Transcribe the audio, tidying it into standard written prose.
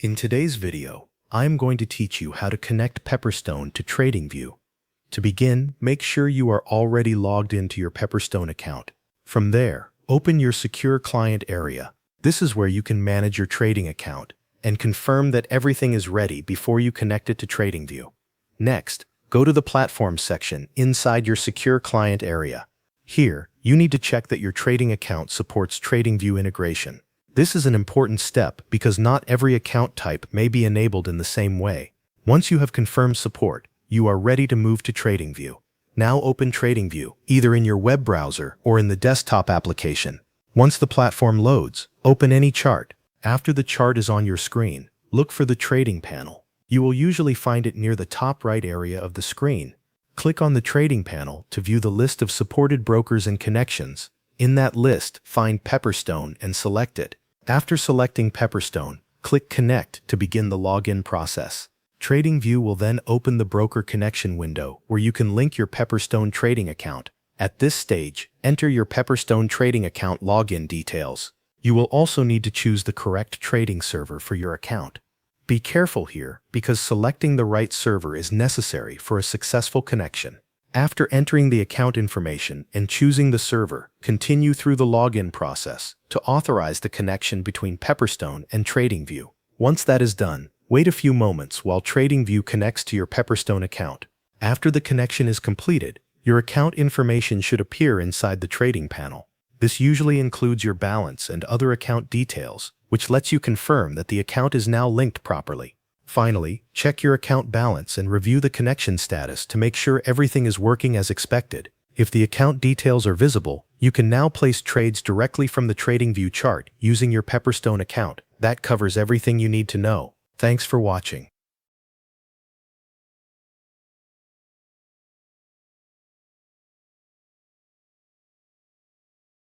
In today's video, I am going to teach you how to connect Pepperstone to TradingView. To begin, make sure you are already logged into your Pepperstone account. From there, open your Secure Client area. This is where you can manage your trading account and confirm that everything is ready before you connect it to TradingView. Next, go to the Platform section inside your Secure Client area. Here, you need to check that your trading account supports TradingView integration. This is an important step because not every account type may be enabled in the same way. Once you have confirmed support, you are ready to move to TradingView. Now open TradingView, either in your web browser or in the desktop application. Once the platform loads, open any chart. After the chart is on your screen, look for the trading panel. You will usually find it near the top right area of the screen. Click on the trading panel to view the list of supported brokers and connections. In that list, find Pepperstone and select it. After selecting Pepperstone, click Connect to begin the login process. TradingView will then open the broker connection window where you can link your Pepperstone trading account. At this stage, enter your Pepperstone trading account login details. You will also need to choose the correct trading server for your account. Be careful here because selecting the right server is necessary for a successful connection. After entering the account information and choosing the server, continue through the login process to authorize the connection between Pepperstone and TradingView. Once that is done, wait a few moments while TradingView connects to your Pepperstone account. After the connection is completed, your account information should appear inside the trading panel. This usually includes your balance and other account details, which lets you confirm that the account is now linked properly. Finally, check your account balance and review the connection status to make sure everything is working as expected. If the account details are visible, you can now place trades directly from the TradingView chart using your Pepperstone account. That covers everything you need to know. Thanks for watching.